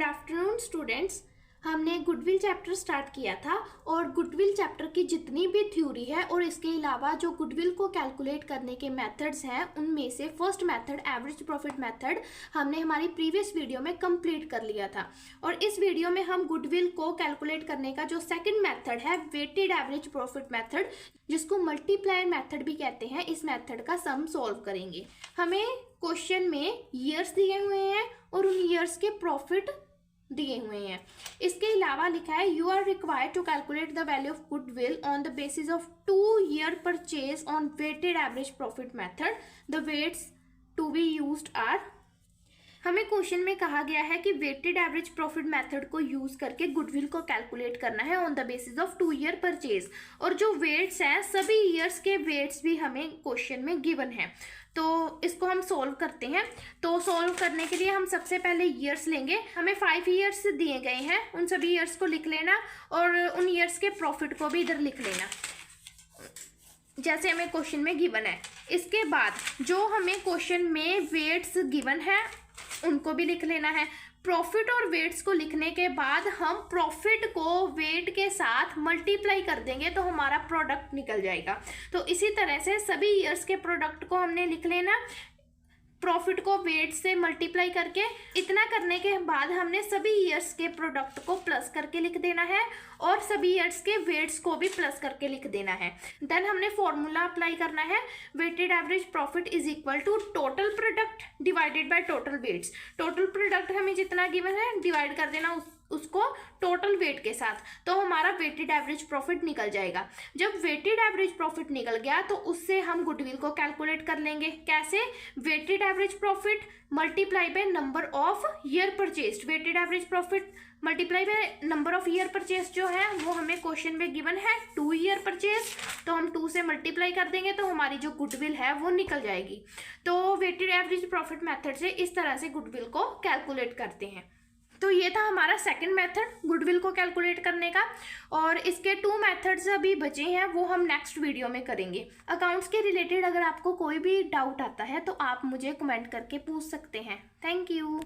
Good afternoon students. हमने goodwill chapter start किया था और गुडविल चैप्टर की जितनी भी थ्योरी है और इसके अलावा जो गुडविल को कैलकुलेट करने के मेथड्स हैं उनमें से first method average profit method हमने हमारी प्रीवियस वीडियो में कंप्लीट कर लिया था। और इस वीडियो में हम गुडविल को कैलकुलेट करने का जो सेकंड मेथड है वेटेड एवरेज प्रॉफिट मेथड, जिसको मल्टीप्लायर मेथड भी कहते हैं, इस मेथड का सम सॉल्व करेंगे। हमें क्वेश्चन में ईयर्स दिए हुए हैं और उन ईयर्स के प्रॉफिट दिए हुए हैं। इसके अलावा लिखा है you are required to calculate the value of goodwill on the basis of 2 year purchase on weighted average profit method. The weights to be used are. हमें क्वेश्चन में कहा गया है कि वेटेड एवरेज प्रॉफिट मेथड को use करके goodwill को calculate करना है on the basis of 2 year purchase. और जो वेट्स हैं सभी ईयर्स के वेट्स भी हमें क्वेश्चन में गिवन है, तो इसको हम सॉल्व करते हैं। तो सॉल्व करने के लिए हम सबसे पहले ईयर्स लेंगे। हमें 5 ईयर्स दिए गए हैं, उन सभी ईयर्स को लिख लेना और उन ईयर्स के प्रॉफिट को भी इधर लिख लेना जैसे हमें क्वेश्चन में गिवन है। इसके बाद जो हमें क्वेश्चन में वेट्स गिवन है उनको भी लिख लेना है। प्रॉफिट और वेट्स को लिखने के बाद हम प्रॉफिट को वेट के साथ मल्टीप्लाई कर देंगे तो हमारा प्रोडक्ट निकल जाएगा। तो इसी तरह से सभी ईयर्स के प्रोडक्ट को हमने लिख लेना, प्रॉफिट को वेट से मल्टीप्लाई करके। इतना करने के बाद हमने सभी ईयर्स के प्रोडक्ट को प्लस करके लिख देना है और सभी ईयर्स के वेट्स को भी प्लस करके लिख देना है। देन हमने फॉर्मूला अप्लाई करना है, weighted average profit is equal to total product divided by total weights. Total product हमें जितना गिवन है डिवाइड कर देना उसको टोटल वेट के साथ, तो हमारा वेटेड एवरेज प्रॉफिट निकल जाएगा। जब वेटेड एवरेज प्रॉफिट निकल गया तो उससे हम गुडविल को कैलकुलेट कर लेंगे। कैसे? Weighted average profit multiply by number of year purchase. Weighted average profit multiply by number of year purchase जो है वो हमें क्वेश्चन में गिवन है 2 year परचेज, तो हम 2 से मल्टीप्लाई कर देंगे तो हमारी जो गुडविल है वो निकल जाएगी। तो वेटेड एवरेज प्रॉफिट मेथड से इस तरह से गुडविल को कैलकुलेट करते हैं। तो ये था हमारा सेकंड मेथड गुडविल को कैलकुलेट करने का, और इसके 2 मेथड्स अभी बचे हैं वो हम नेक्स्ट वीडियो में करेंगे। अकाउंट्स के रिलेटेड अगर आपको कोई भी डाउट आता है तो आप मुझे कमेंट करके पूछ सकते हैं। Thank you.